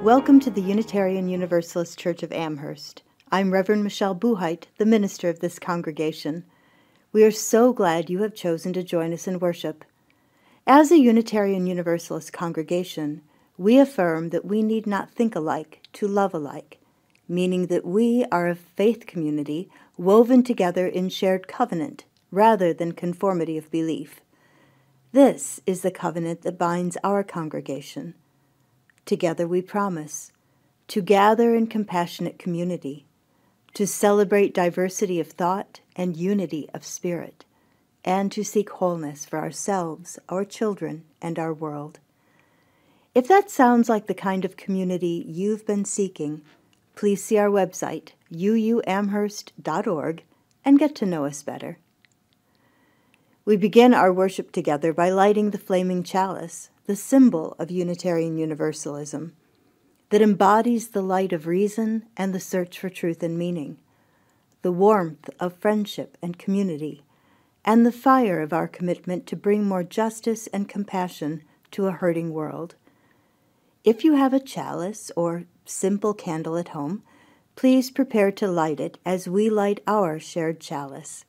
Welcome to the Unitarian Universalist Church of Amherst. I'm Reverend Michelle Buheit, the minister of this congregation. We are so glad you have chosen to join us in worship. As a Unitarian Universalist congregation, we affirm that we need not think alike to love alike, meaning that we are a faith community woven together in shared covenant rather than conformity of belief. This is the covenant that binds our congregation. Together we promise to gather in compassionate community, to celebrate diversity of thought and unity of spirit, and to seek wholeness for ourselves, our children, and our world. If that sounds like the kind of community you've been seeking, please see our website, uuamherst.org, and get to know us better. We begin our worship together by lighting the flaming chalice, the symbol of Unitarian Universalism, that embodies the light of reason and the search for truth and meaning, the warmth of friendship and community, and the fire of our commitment to bring more justice and compassion to a hurting world. If you have a chalice or simple candle at home, please prepare to light it as we light our shared chalice.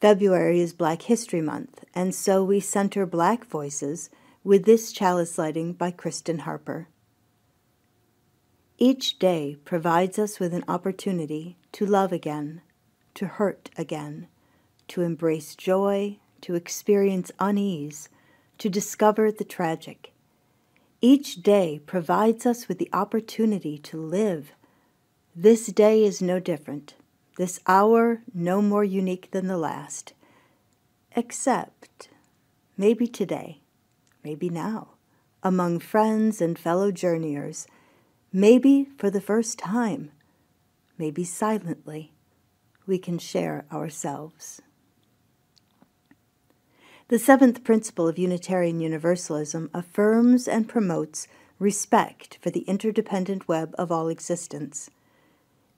February is Black History Month, and so we center Black voices with this chalice lighting by Kristen Harper. Each day provides us with an opportunity to love again, to hurt again, to embrace joy, to experience unease, to discover the tragic. Each day provides us with the opportunity to live. This day is no different, this hour no more unique than the last, except maybe today. Maybe now, among friends and fellow journeyers, maybe for the first time, maybe silently, we can share ourselves. The seventh principle of Unitarian Universalism affirms and promotes respect for the interdependent web of all existence.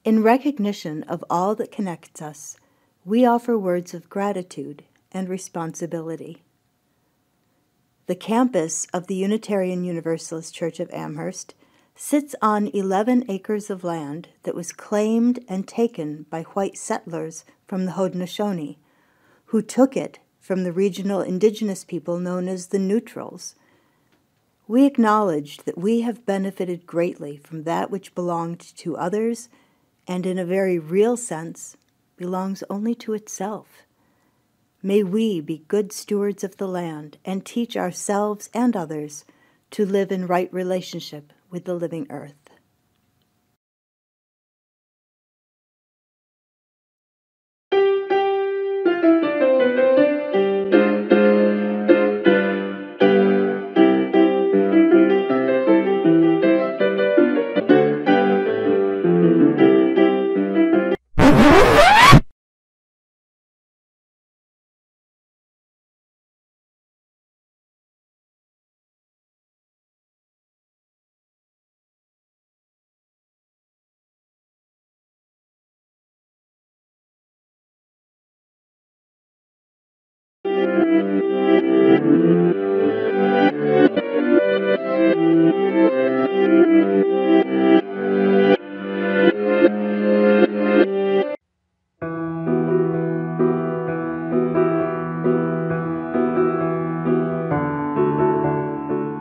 In recognition of all that connects us, we offer words of gratitude and responsibility. The campus of the Unitarian Universalist Church of Amherst sits on 11 acres of land that was claimed and taken by white settlers from the Haudenosaunee, who took it from the regional indigenous people known as the Neutrals. We acknowledge that we have benefited greatly from that which belonged to others and in a very real sense belongs only to itself. May we be good stewards of the land and teach ourselves and others to live in right relationship with the living earth.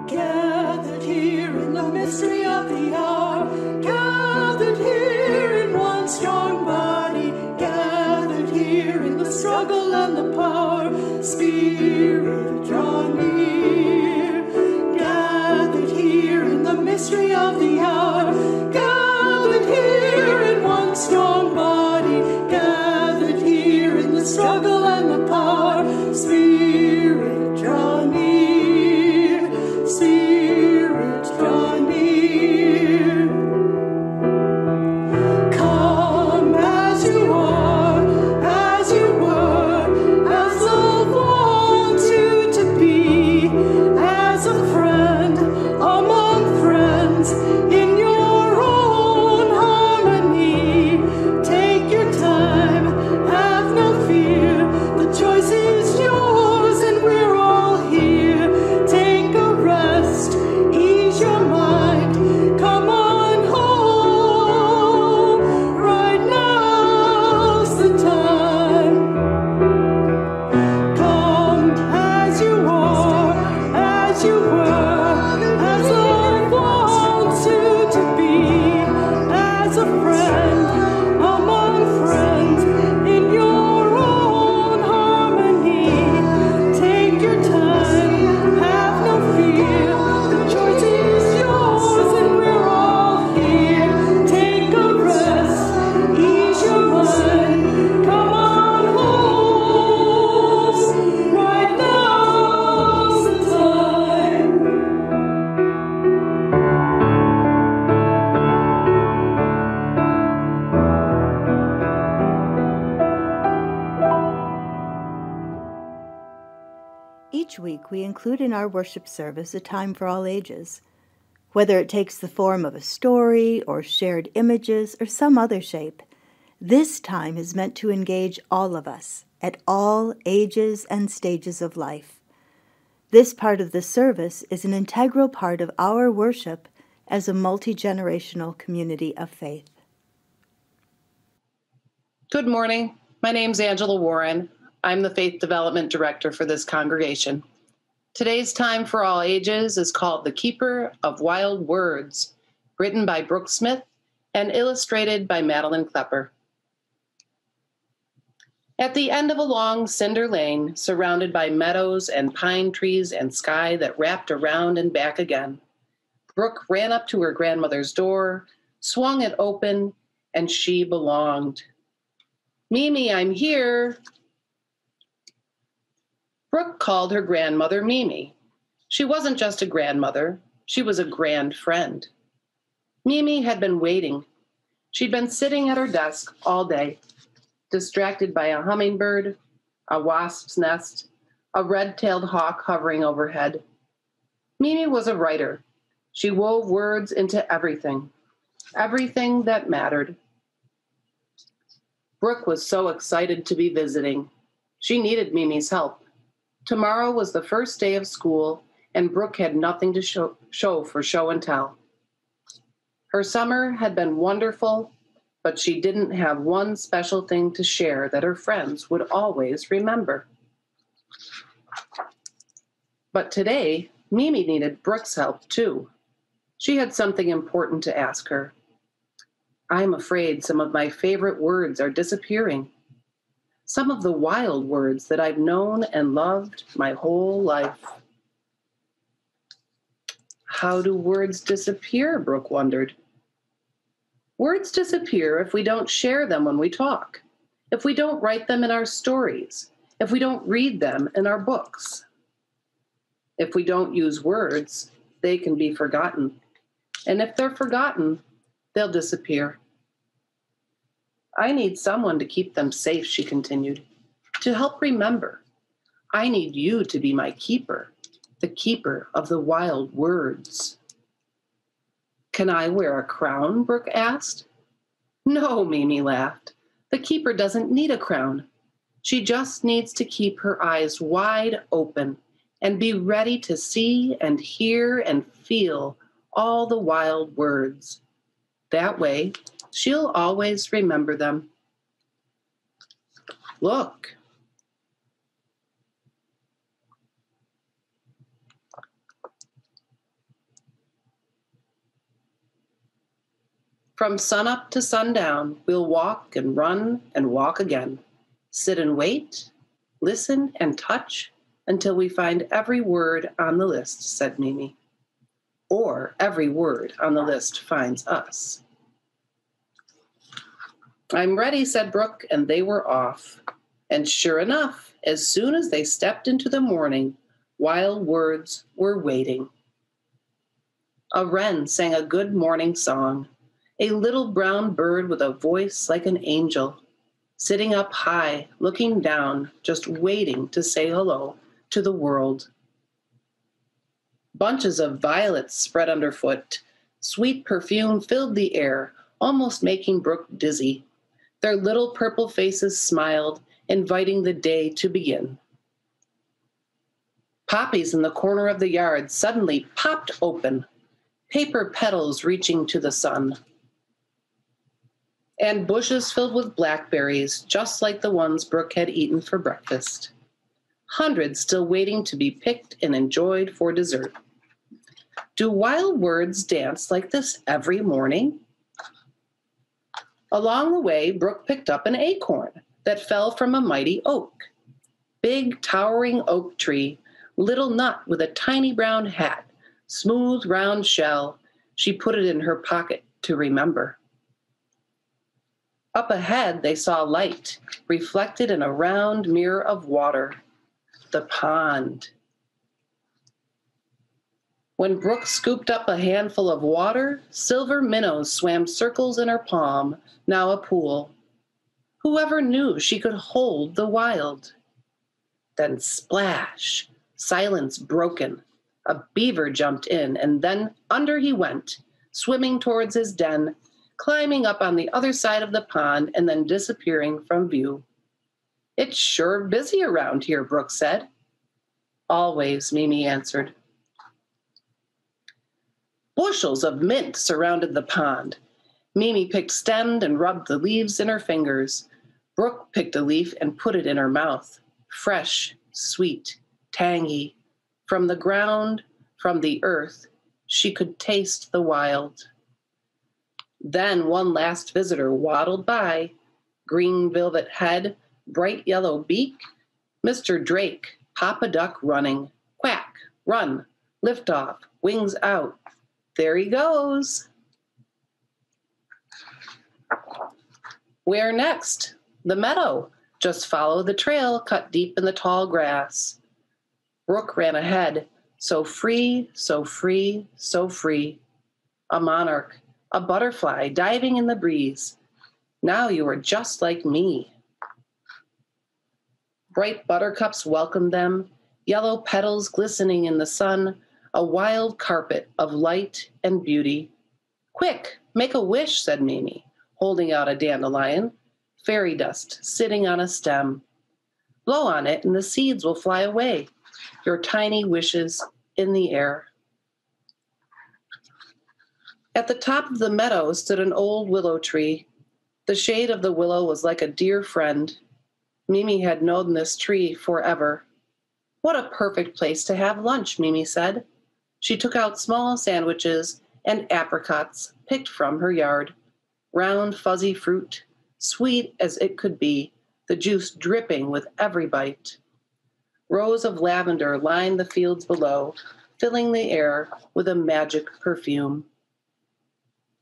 Gathered here in the mystery of the hour, gathered here in one strong body, gathered here in the struggle and the power, Spirit, draw near. Each week we include in our worship service a time for all ages. Whether it takes the form of a story or shared images or some other shape, this time is meant to engage all of us at all ages and stages of life. This part of the service is an integral part of our worship as a multi-generational community of faith. Good morning. My name's Angela Warren. I'm the Faith Development Director for this congregation. Today's time for all ages is called The Keeper of Wild Words, written by Brook Smith and illustrated by Madeline Klepper. At the end of a long cinder lane, surrounded by meadows and pine trees and sky that wrapped around and back again, Brook ran up to her grandmother's door, swung it open, and she belonged. "Mimi, I'm here." Brook called her grandmother Mimi. She wasn't just a grandmother, she was a grand friend. Mimi had been waiting. She'd been sitting at her desk all day, distracted by a hummingbird, a wasp's nest, a red-tailed hawk hovering overhead. Mimi was a writer. She wove words into everything that mattered. Brook was so excited to be visiting. She needed Mimi's help. Tomorrow was the first day of school, and Brook had nothing to show for show and tell. Her summer had been wonderful, but she didn't have one special thing to share that her friends would always remember. But today, Mimi needed Brook's help too. She had something important to ask her. "I'm afraid some of my favorite words are disappearing. Some of the wild words that I've known and loved my whole life." How do words disappear? Brook wondered. Words disappear if we don't share them when we talk, if we don't write them in our stories, if we don't read them in our books. If we don't use words, they can be forgotten. And if they're forgotten, they'll disappear. "I need someone to keep them safe," she continued, "to help remember. I need you to be my keeper, the keeper of the wild words." "Can I wear a crown?" Brook asked. "No," Mimi laughed. "The keeper doesn't need a crown. She just needs to keep her eyes wide open and be ready to see and hear and feel all the wild words. That way, she'll always remember them. Look." From sunup to sundown, we'll walk and run and walk again. Sit and wait, listen and touch until we find every word on the list, said Mimi. Or every word on the list finds us. "I'm ready," said Brook, and they were off. And sure enough, as soon as they stepped into the morning, wild words were waiting. A wren sang a good morning song. A little brown bird with a voice like an angel, sitting up high, looking down, just waiting to say hello to the world. Bunches of violets spread underfoot. Sweet perfume filled the air, almost making Brook dizzy. Their little purple faces smiled, inviting the day to begin. Poppies in the corner of the yard suddenly popped open, paper petals reaching to the sun. And bushes filled with blackberries, just like the ones Brook had eaten for breakfast. Hundreds still waiting to be picked and enjoyed for dessert. Do wild words dance like this every morning? Along the way, Brook picked up an acorn that fell from a mighty oak. Big, towering oak tree, little nut with a tiny brown hat, smooth, round shell. She put it in her pocket to remember. Up ahead, they saw light, reflected in a round mirror of water. The pond. When Brook scooped up a handful of water, silver minnows swam circles in her palm, now a pool. Whoever knew she could hold the wild? Then splash, Silence broken. A beaver jumped in, and then under he went, swimming towards his den, climbing up on the other side of the pond, and then disappearing from view. It's sure busy around here, Brook said. Always, Mimi answered. Bushels of mint surrounded the pond. Mimi picked stemmed and rubbed the leaves in her fingers. Brook picked a leaf and put it in her mouth. Fresh, sweet, tangy. From the ground, from the earth, she could taste the wild. Then one last visitor waddled by, green velvet head, bright yellow beak, Mr. Drake, Papa Duck running. Quack, run, lift off, wings out. There he goes. Where next? The meadow. Just follow the trail cut deep in the tall grass. Brook ran ahead, so free, so free, so free. A monarch, a butterfly diving in the breeze. Now you are just like me. Bright buttercups welcomed them, yellow petals glistening in the sun, a wild carpet of light and beauty. Quick, make a wish, said Mimi, holding out a dandelion, fairy dust sitting on a stem. Blow on it and the seeds will fly away, your tiny wishes in the air. At the top of the meadow stood an old willow tree. The shade of the willow was like a dear friend. Mimi had known this tree forever. What a perfect place to have lunch, Mimi said. She took out small sandwiches and apricots picked from her yard. Round, fuzzy fruit, sweet as it could be, the juice dripping with every bite. Rows of lavender lined the fields below, filling the air with a magic perfume.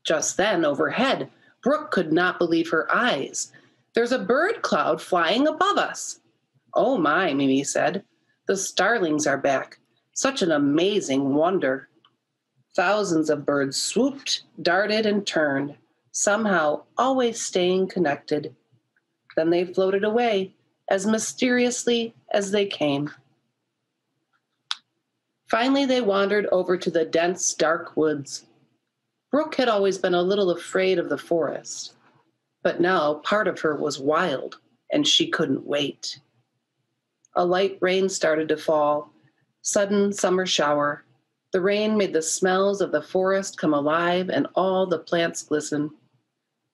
Just then, overhead, Brook could not believe her eyes. There's a bird cloud flying above us. Oh my, Mimi said. The starlings are back. Such an amazing wonder. Thousands of birds swooped, darted, and turned, somehow always staying connected. Then they floated away as mysteriously as they came. Finally, they wandered over to the dense, dark woods. Brook had always been a little afraid of the forest, but now part of her was wild, and she couldn't wait. A light rain started to fall, sudden summer shower. The rain made the smells of the forest come alive and all the plants glisten.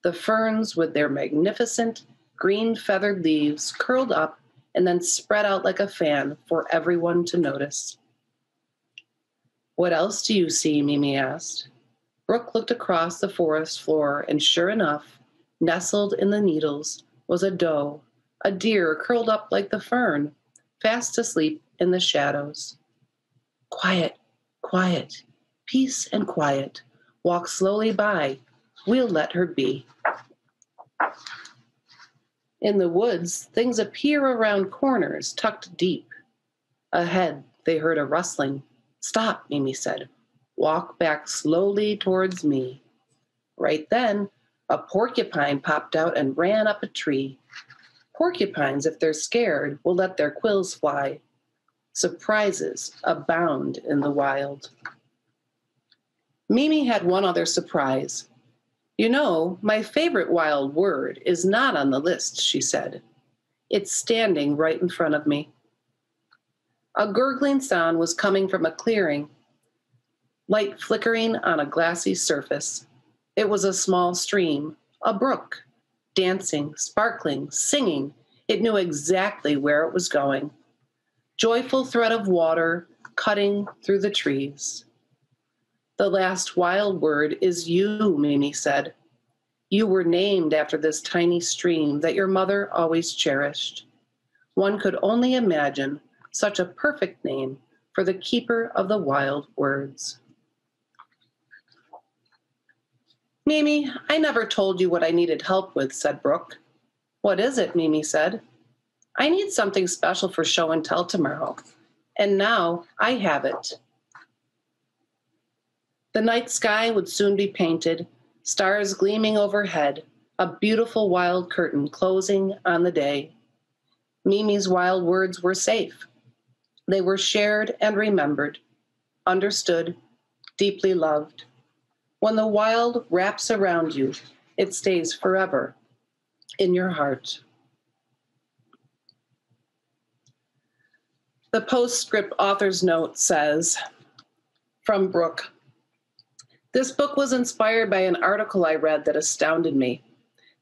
The ferns with their magnificent green feathered leaves curled up and then spread out like a fan for everyone to notice. What else do you see? Mimi asked. Brook looked across the forest floor, and sure enough, nestled in the needles was a doe, a deer curled up like the fern, fast asleep in the shadows. Quiet, quiet, peace and quiet. Walk slowly by. We'll let her be. In the woods, things appear around corners, tucked deep. Ahead, they heard a rustling. Stop, Mimi said. Walk back slowly towards me. Right then, a porcupine popped out and ran up a tree. Porcupines, if they're scared, will let their quills fly. Surprises abound in the wild. Mimi had one other surprise. You know, my favorite wild word is not on the list, she said. It's standing right in front of me. A gurgling sound was coming from a clearing, light flickering on a glassy surface. It was a small stream, a brook, dancing, sparkling, singing. It knew exactly where it was going. Joyful thread of water cutting through the trees. The last wild word is you, Mimi said. You were named after this tiny stream that your mother always cherished. One could only imagine such a perfect name for the keeper of the wild words. Mimi, I never told you what I needed help with, said Brook. What is it? Mimi said. I need something special for show and tell tomorrow, and now I have it. The night sky would soon be painted, stars gleaming overhead, a beautiful wild curtain closing on the day. Mimi's wild words were safe. They were shared and remembered, understood, deeply loved. When the wild wraps around you, it stays forever in your heart. The postscript author's note says, from Brook, this book was inspired by an article I read that astounded me.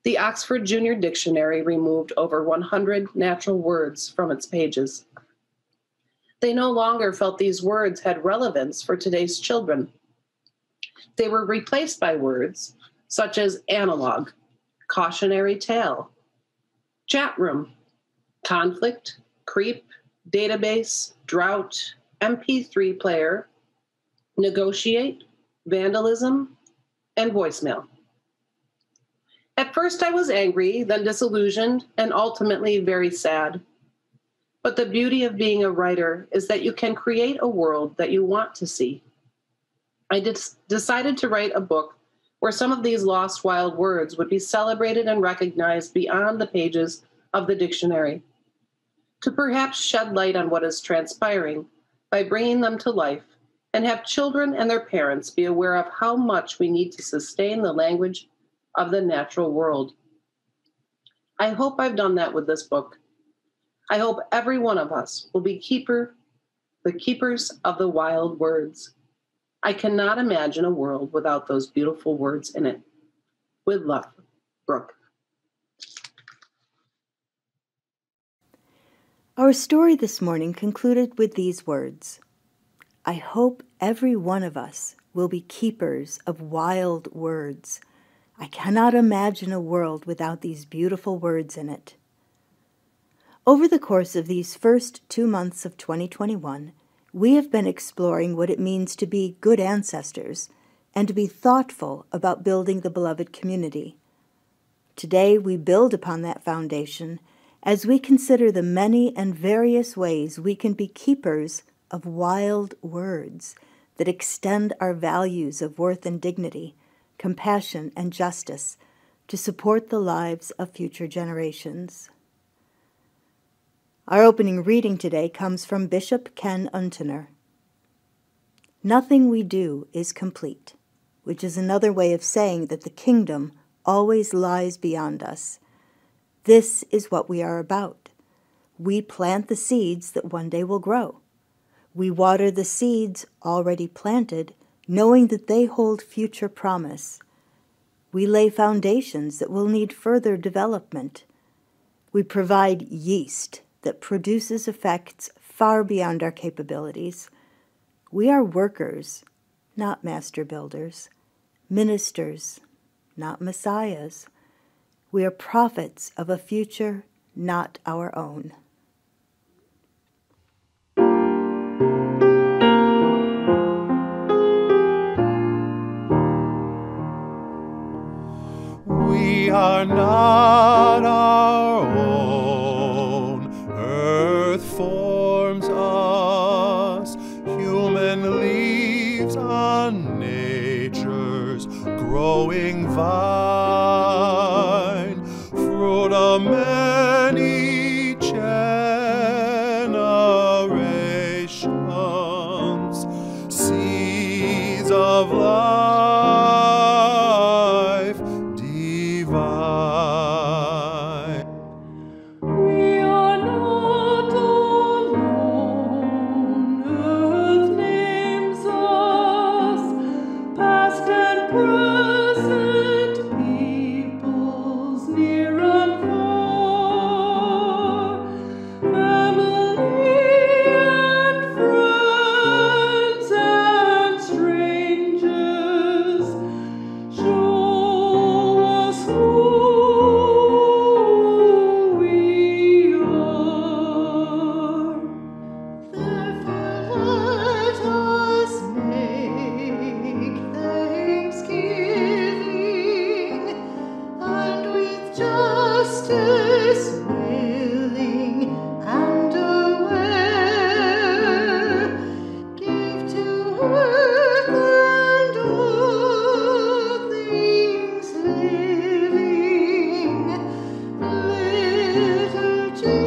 The Oxford Junior Dictionary removed over 100 natural words from its pages. They no longer felt these words had relevance for today's children. They were replaced by words such as analog, cautionary tale, chat room, conflict, creep, database, drought, MP3 player, negotiate, vandalism, and voicemail. At first I was angry, then disillusioned, and ultimately very sad. But the beauty of being a writer is that you can create a world that you want to see. I decided to write a book where some of these lost wild words would be celebrated and recognized beyond the pages of the dictionary, to perhaps shed light on what is transpiring by bringing them to life and have children and their parents be aware of how much we need to sustain the language of the natural world. I hope I've done that with this book. I hope every one of us will be the keepers of the wild words. I cannot imagine a world without those beautiful words in it. With love, Brook. Our story this morning concluded with these words. I hope every one of us will be keepers of wild words. I cannot imagine a world without these beautiful words in it. Over the course of these first 2 months of 2021, we have been exploring what it means to be good ancestors and to be thoughtful about building the beloved community. Today, we build upon that foundation as we consider the many and various ways we can be keepers of wild words that extend our values of worth and dignity, compassion and justice to support the lives of future generations. Our opening reading today comes from Bishop Ken Untener. Nothing we do is complete, which is another way of saying that the kingdom always lies beyond us. This is what we are about. We plant the seeds that one day will grow. We water the seeds already planted, knowing that they hold future promise. We lay foundations that will need further development. We provide yeast that produces effects far beyond our capabilities. We are workers, not master builders, ministers, not messiahs. We are prophets of a future not our own. We are not our own. Earth forms us. Human leaves on nature's growing vine. Fruit of many generations. Seeds of life divine. We are not alone. Earth names us, past and present peoples near and far, family and friends and strangers. Show us who we are. Therefore let us make thanksgiving, and with justice willing and aware, give to earth and all things living little Jesus.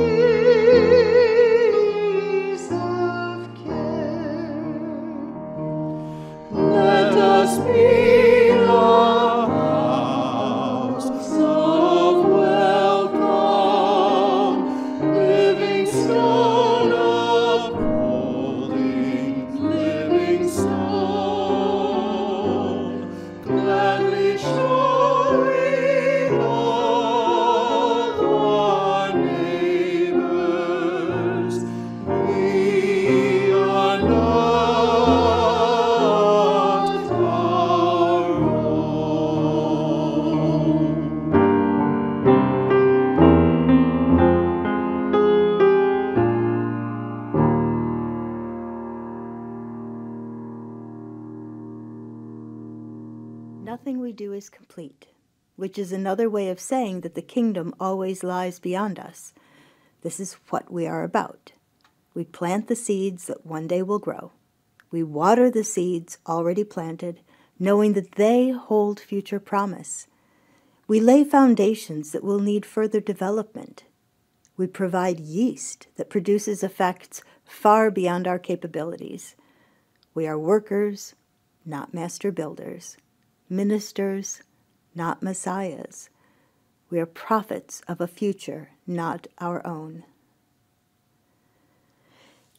do is complete, which is another way of saying that the kingdom always lies beyond us. This is what we are about. We plant the seeds that one day will grow. We water the seeds already planted, knowing that they hold future promise. We lay foundations that will need further development. We provide yeast that produces effects far beyond our capabilities. We are workers, not master builders, ministers, not messiahs. We are prophets of a future not our own.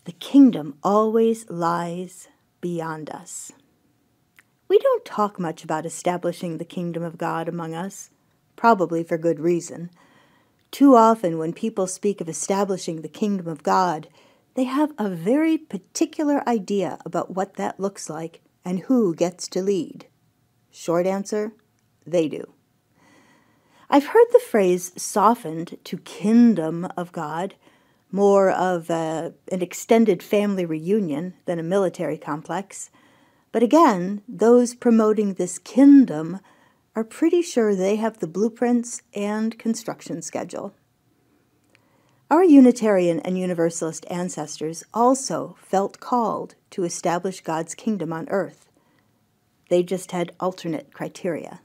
The kingdom always lies beyond us. We don't talk much about establishing the kingdom of God among us, probably for good reason. Too often when people speak of establishing the kingdom of God, they have a very particular idea about what that looks like and who gets to lead. Short answer, they do. I've heard the phrase softened to kingdom of God, more of an extended family reunion than a military complex. But again, those promoting this kingdom are pretty sure they have the blueprints and construction schedule. Our Unitarian and Universalist ancestors also felt called to establish God's kingdom on earth. They just had alternate criteria.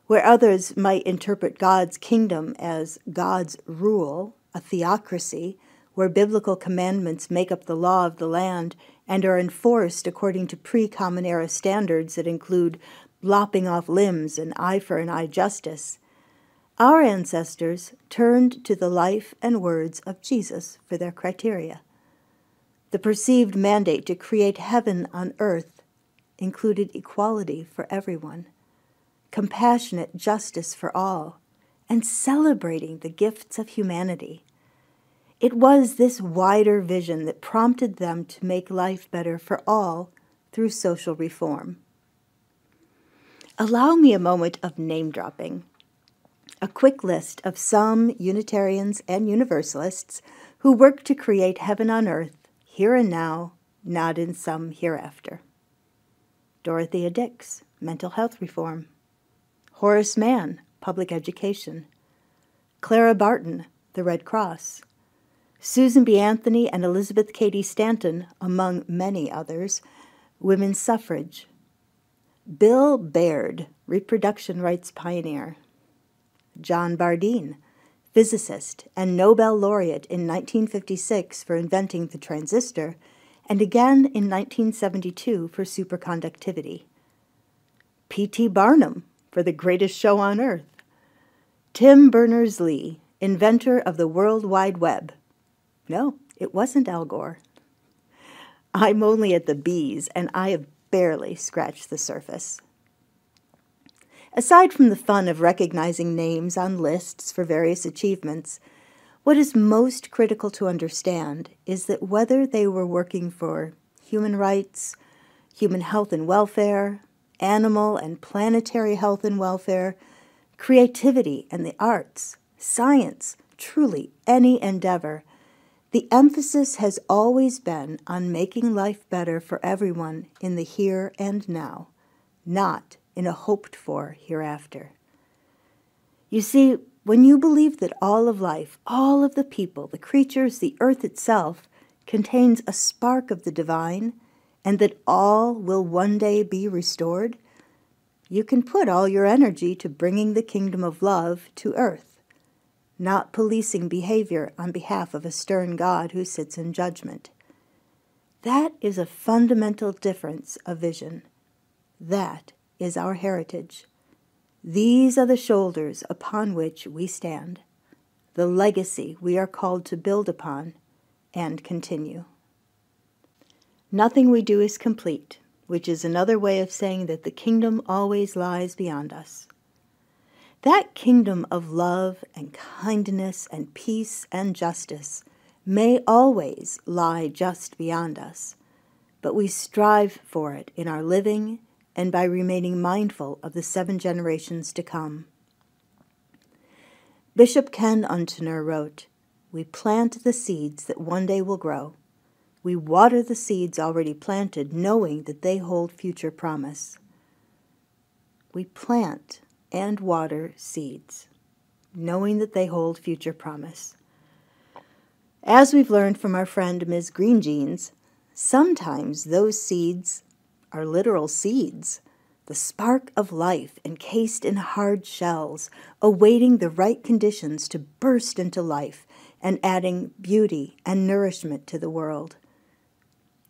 Where others might interpret God's kingdom as God's rule, a theocracy, where biblical commandments make up the law of the land and are enforced according to pre-common era standards that include lopping off limbs and eye for an eye justice, our ancestors turned to the life and words of Jesus for their criteria. The perceived mandate to create heaven on earth included equality for everyone, compassionate justice for all, and celebrating the gifts of humanity. It was this wider vision that prompted them to make life better for all through social reform. Allow me a moment of name-dropping. A quick list of some Unitarians and Universalists who work to create heaven on earth, here and now, not in some hereafter. Dorothea Dix, mental health reform. Horace Mann, public education. Clara Barton, the Red Cross. Susan B. Anthony and Elizabeth Cady Stanton, among many others, women's suffrage. Bill Baird, reproduction rights pioneer. John Bardeen, physicist and Nobel laureate in 1956 for inventing the transistor, and again in 1972 for superconductivity. P.T. Barnum, for the greatest show on earth. Tim Berners-Lee, inventor of the World Wide Web. No, it wasn't Al Gore. I'm only at the B's, and I have barely scratched the surface. Aside from the fun of recognizing names on lists for various achievements, what is most critical to understand is that whether they were working for human rights, human health and welfare, animal and planetary health and welfare, creativity and the arts, science, truly any endeavor, the emphasis has always been on making life better for everyone in the here and now, not in a hoped-for hereafter. You see, when you believe that all of life, all of the people, the creatures, the earth itself, contains a spark of the divine, and that all will one day be restored, you can put all your energy to bringing the kingdom of love to earth, not policing behavior on behalf of a stern God who sits in judgment. That is a fundamental difference of vision. That is our heritage. These are the shoulders upon which we stand, the legacy we are called to build upon and continue. Nothing we do is complete, which is another way of saying that the kingdom always lies beyond us. That kingdom of love and kindness and peace and justice may always lie just beyond us, but we strive for it in our living and by remaining mindful of the 7 generations to come. Bishop Ken Untener wrote, "We plant the seeds that one day will grow. We water the seeds already planted, knowing that they hold future promise." we plant and water seeds, knowing that they hold future promise. As we've learned from our friend Ms. Green Jeans, sometimes those seeds are literal seeds, the spark of life encased in hard shells, awaiting the right conditions to burst into life and adding beauty and nourishment to the world.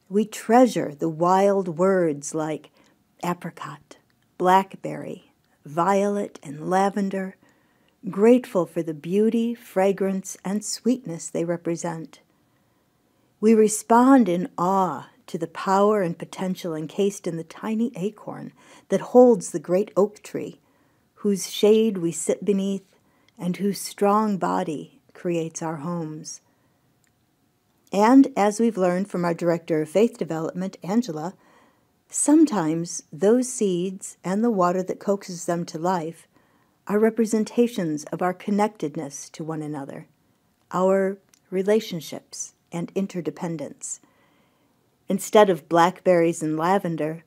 We treasure the wild words like apricot, blackberry, violet, and lavender, grateful for the beauty, fragrance, and sweetness they represent. We respond in awe to the power and potential encased in the tiny acorn that holds the great oak tree, whose shade we sit beneath and whose strong body creates our homes. And as we've learned from our Director of Faith Development, Angela, sometimes those seeds and the water that coaxes them to life are representations of our connectedness to one another, our relationships and interdependence. Instead of blackberries and lavender,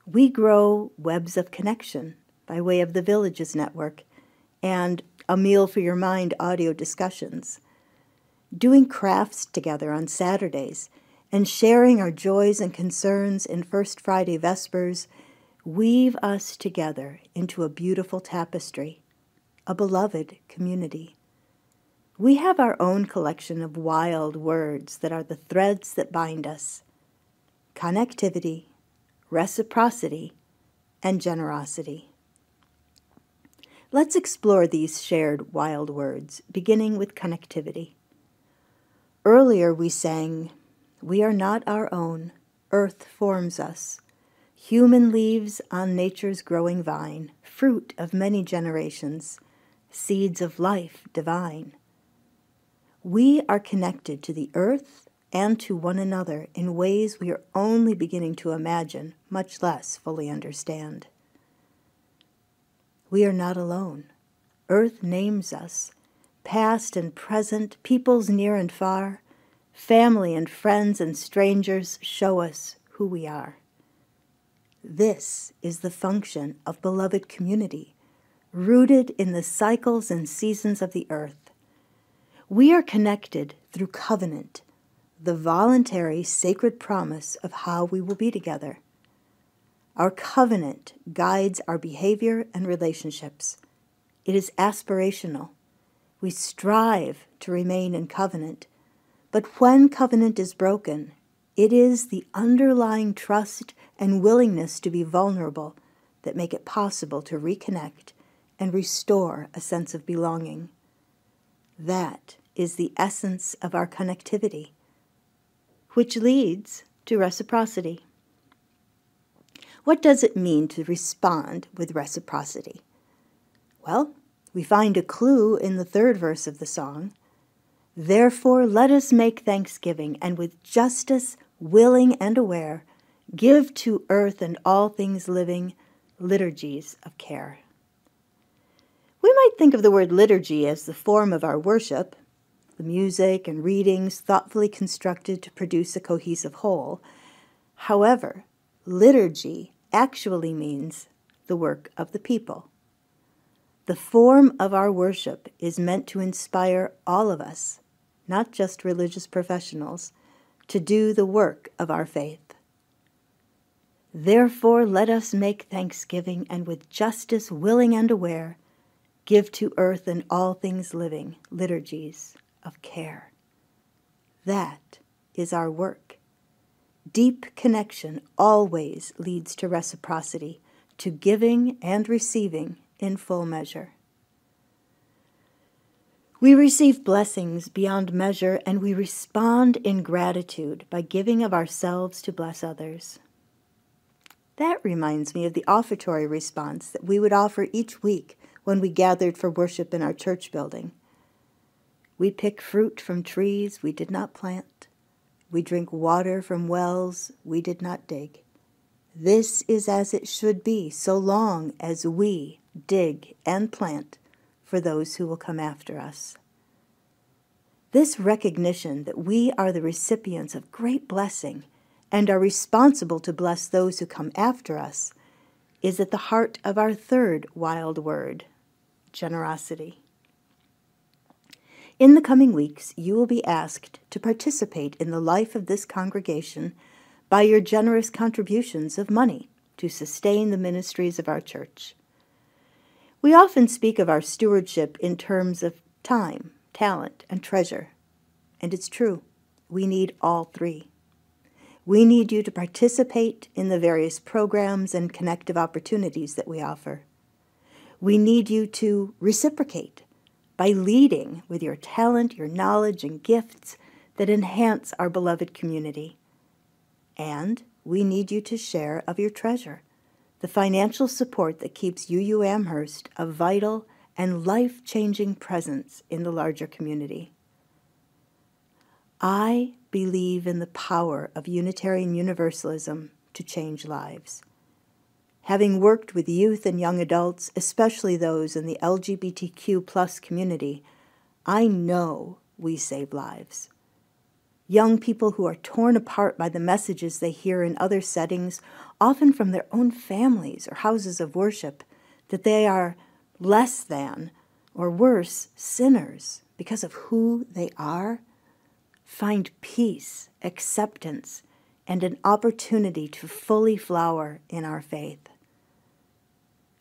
we grow webs of connection by way of the Villages Network and A Meal for Your Mind audio discussions, doing crafts together on Saturdays, and sharing our joys and concerns in First Friday Vespers weave us together into a beautiful tapestry, a beloved community. We have our own collection of wild words that are the threads that bind us: connectivity, reciprocity, and generosity. Let's explore these shared wild words, beginning with connectivity. Earlier we sang, "We are not our own, earth forms us, human leaves on nature's growing vine, fruit of many generations, seeds of life divine." We are connected to the earth and to one another in ways we are only beginning to imagine, much less fully understand. We are not alone. Earth names us, past and present, peoples near and far, family and friends and strangers show us who we are. This is the function of beloved community, rooted in the cycles and seasons of the earth. We are connected through covenant, the voluntary sacred promise of how we will be together. Our covenant guides our behavior and relationships. It is aspirational. We strive to remain in covenant, but when covenant is broken, it is the underlying trust and willingness to be vulnerable that make it possible to reconnect and restore a sense of belonging. That is the essence of our connectivity, which leads to reciprocity. What does it mean to respond with reciprocity? Well, we find a clue in the third verse of the song. "Therefore let us make thanksgiving, and with justice, willing and aware, give to earth and all things living liturgies of care." We might think of the word liturgy as the form of our worship, the music and readings thoughtfully constructed to produce a cohesive whole. However, liturgy actually means the work of the people. The form of our worship is meant to inspire all of us, not just religious professionals, to do the work of our faith. "Therefore let us make thanksgiving, and with justice willing and aware, give to earth and all things living liturgies of care." That is our work. Deep connection always leads to reciprocity, to giving and receiving in full measure. We receive blessings beyond measure, and we respond in gratitude by giving of ourselves to bless others. That reminds me of the offertory response that we would offer each week when we gathered for worship in our church building. We pick fruit from trees we did not plant. We drink water from wells we did not dig. This is as it should be, so long as we dig and plant for those who will come after us. This recognition that we are the recipients of great blessing and are responsible to bless those who come after us is at the heart of our third wild word, generosity. In the coming weeks, you will be asked to participate in the life of this congregation by your generous contributions of money to sustain the ministries of our church. We often speak of our stewardship in terms of time, talent, and treasure. And it's true, we need all three. We need you to participate in the various programs and connective opportunities that we offer. We need you to reciprocate by leading with your talent, your knowledge, and gifts that enhance our beloved community. And we need you to share of your treasure, the financial support that keeps UU Amherst a vital and life-changing presence in the larger community. I believe in the power of Unitarian Universalism to change lives. Having worked with youth and young adults, especially those in the LGBTQ+ community, I know we save lives. Young people who are torn apart by the messages they hear in other settings, often from their own families or houses of worship, that they are less than, or worse, sinners because of who they are, find peace, acceptance, and an opportunity to fully flower in our faith.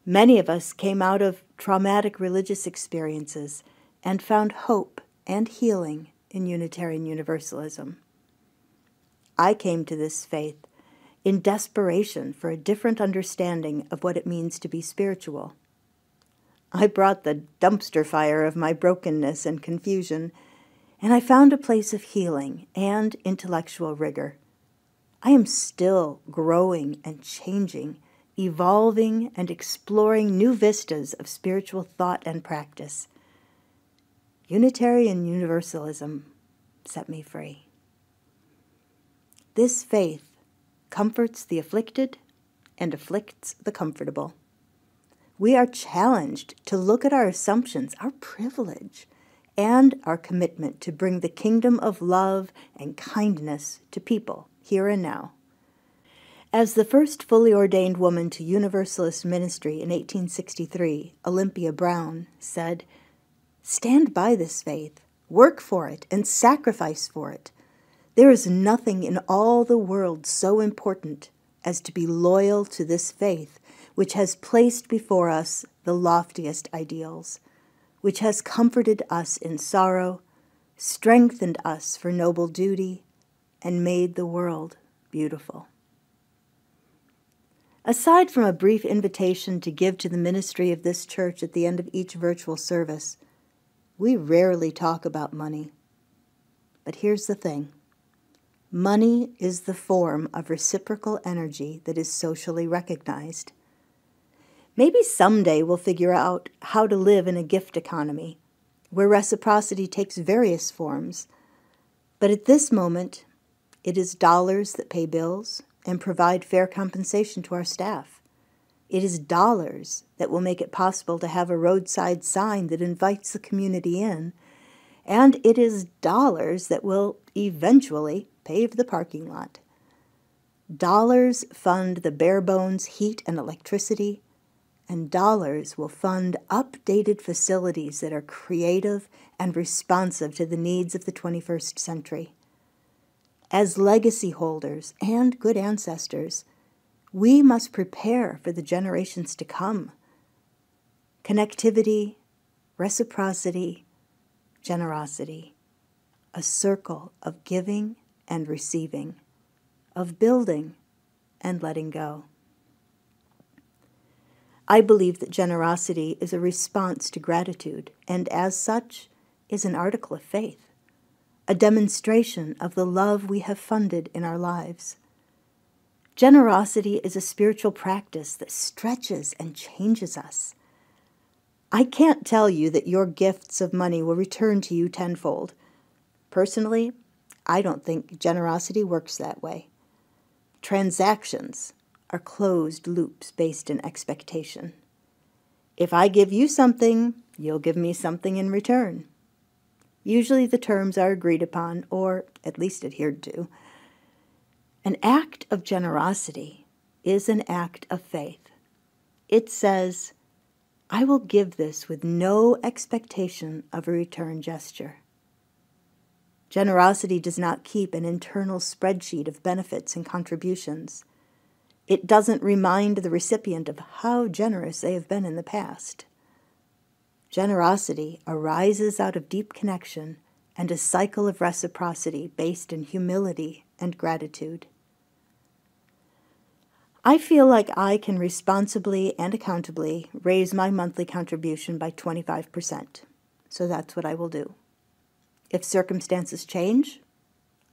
Many of us came out of traumatic religious experiences and found hope and healing in Unitarian Universalism. I came to this faith in desperation for a different understanding of what it means to be spiritual. I brought the dumpster fire of my brokenness and confusion, and I found a place of healing and intellectual rigor. I am still growing and changing, evolving and exploring new vistas of spiritual thought and practice. Unitarian Universalism set me free. This faith comforts the afflicted and afflicts the comfortable. We are challenged to look at our assumptions, our privilege, and our commitment to bring the kingdom of love and kindness to people here and now. As the first fully ordained woman to Universalist ministry in 1863, Olympia Brown said, "Stand by this faith, work for it, and sacrifice for it. There is nothing in all the world so important as to be loyal to this faith, which has placed before us the loftiest ideals, which has comforted us in sorrow, strengthened us for noble duty, and made the world beautiful." Aside from a brief invitation to give to the ministry of this church at the end of each virtual service, we rarely talk about money. But here's the thing. Money is the form of reciprocal energy that is socially recognized. Maybe someday we'll figure out how to live in a gift economy, where reciprocity takes various forms. But at this moment, it is dollars that pay bills and provide fair compensation to our staff. It is dollars that will make it possible to have a roadside sign that invites the community in, and it is dollars that will eventually pave the parking lot. Dollars fund the bare bones heat and electricity, and dollars will fund updated facilities that are creative and responsive to the needs of the 21st century. As legacy holders and good ancestors, we must prepare for the generations to come. Connectivity, reciprocity, generosity, a circle of giving and receiving, of building and letting go. I believe that generosity is a response to gratitude, and as such is an article of faith, a demonstration of the love we have funded in our lives. Generosity is a spiritual practice that stretches and changes us. I can't tell you that your gifts of money will return to you tenfold. Personally, I don't think generosity works that way. Transactions are closed loops based in expectation. If I give you something, you'll give me something in return. Usually the terms are agreed upon, or at least adhered to. An act of generosity is an act of faith. It says, I will give this with no expectation of a return gesture. Generosity does not keep an internal spreadsheet of benefits and contributions. It doesn't remind the recipient of how generous they have been in the past. Generosity arises out of deep connection and a cycle of reciprocity based in humility and gratitude. I feel like I can responsibly and accountably raise my monthly contribution by 25%, so that's what I will do. If circumstances change,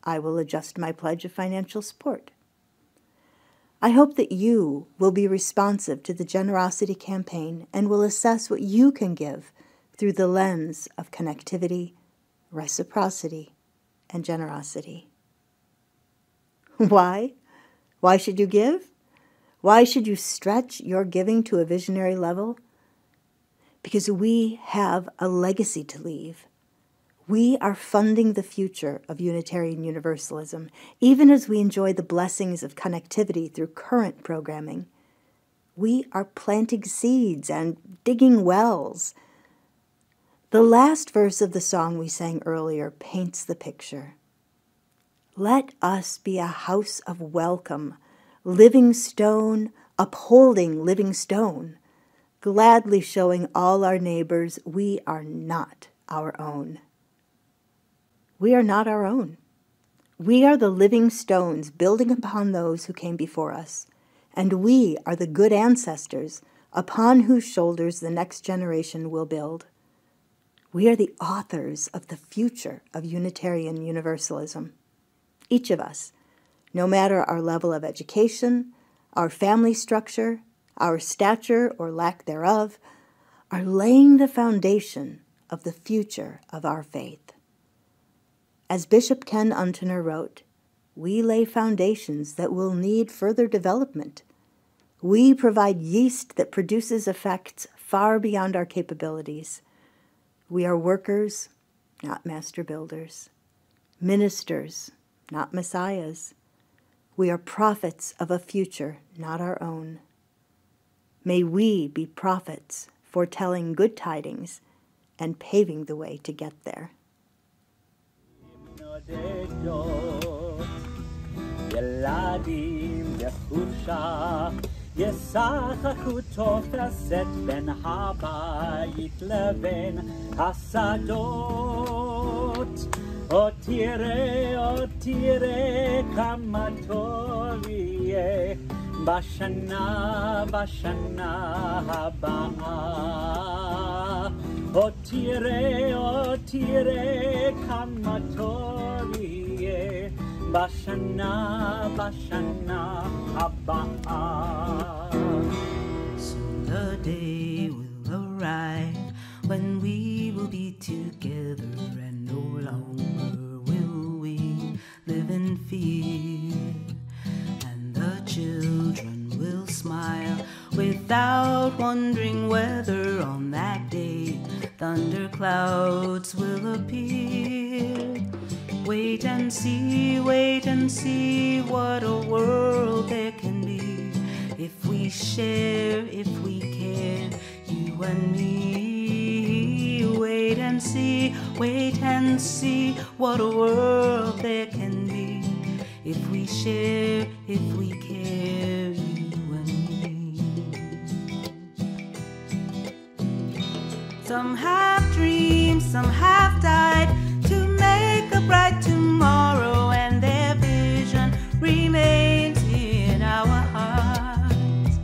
I will adjust my pledge of financial support. I hope that you will be responsive to the generosity campaign and will assess what you can give through the lens of connectivity, reciprocity, and generosity. Why? Why should you give? Why should you stretch your giving to a visionary level? Because we have a legacy to leave. We are funding the future of Unitarian Universalism, even as we enjoy the blessings of connectivity through current programming. We are planting seeds and digging wells. The last verse of the song we sang earlier paints the picture. Let us be a house of welcome, living stone, upholding living stone, gladly showing all our neighbors we are not our own. We are not our own. We are the living stones building upon those who came before us, and we are the good ancestors upon whose shoulders the next generation will build. We are the authors of the future of Unitarian Universalism. Each of us, no matter our level of education, our family structure, our stature or lack thereof, are laying the foundation of the future of our faith. As Bishop Ken Untener wrote, we lay foundations that will need further development. We provide yeast that produces effects far beyond our capabilities. We are workers, not master builders, ministers, not messiahs. We are prophets of a future not our own. May we be prophets foretelling good tidings and paving the way to get there. ילדים בחופשה ישחקו תופסת בין הבית לבין השדות. עוד תראה כמה טוב יהיה בשנה הבאה. עוד תראה כמה טוב יהיה בשנה הבאה. Soon the day will arrive when we will be together and no longer will we live in fear. And the children will smile without wondering whether on that day thunderclouds will appear. Wait and see what a world there can be if we share, if we care, you and me. Wait and see what a world there can be if we share, if we care, you and me. Some have dreamed, some have died to make a bright tomorrow, and their vision remains in our hearts.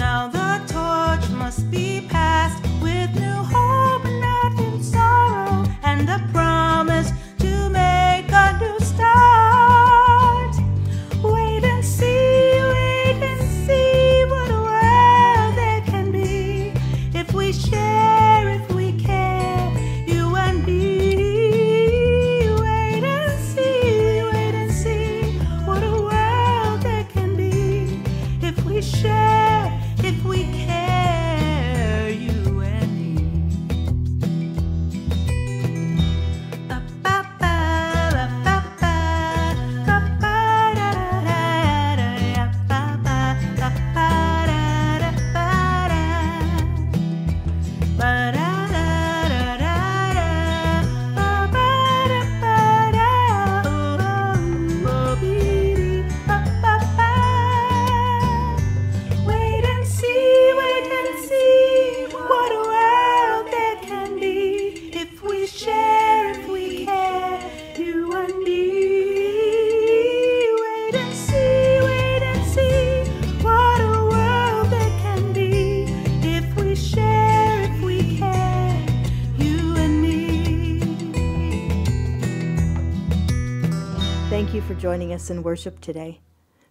Now the torch must be passed with new hope and not in sorrow, and the promise to make a new start. Wait and see what a world there can be if we share, if we care, you and me. Wait and see what a world there can be if we share, if we care, you and me. Thank you for joining us in worship today.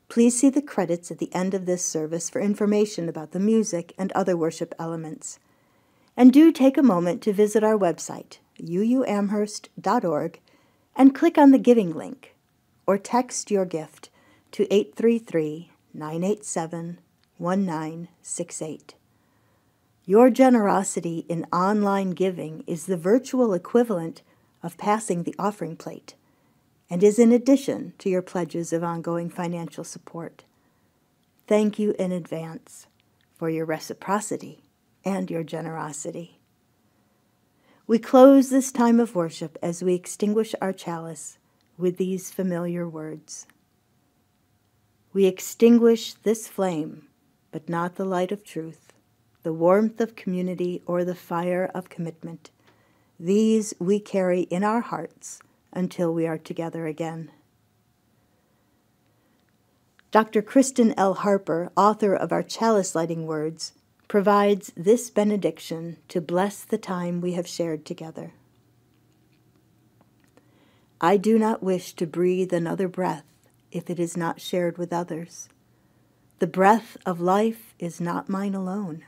Please see the credits at the end of this service for information about the music and other worship elements. And do take a moment to visit our website, uuamherst.org, and click on the giving link, or text your gift to 833-987-1968. Your generosity in online giving is the virtual equivalent of passing the offering plate, and is in addition to your pledges of ongoing financial support. Thank you in advance for your reciprocity and your generosity. We close this time of worship as we extinguish our chalice with these familiar words. We extinguish this flame, but not the light of truth, the warmth of community, or the fire of commitment. These we carry in our hearts until we are together again. Dr. Kristen L. Harper, author of our chalice lighting words, provides this benediction to bless the time we have shared together. I do not wish to breathe another breath if it is not shared with others. The breath of life is not mine alone.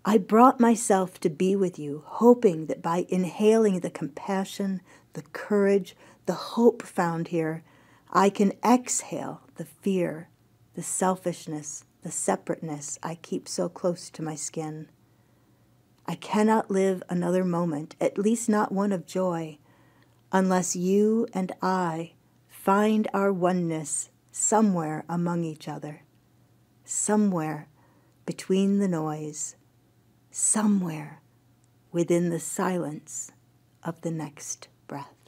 I brought myself to be with you, hoping that by inhaling the compassion, the courage, the hope found here, I can exhale the fear, the selfishness, the separateness I keep so close to my skin. I cannot live another moment, at least not one of joy, unless you and I find our oneness somewhere among each other, somewhere between the noise, somewhere within the silence of the next breath.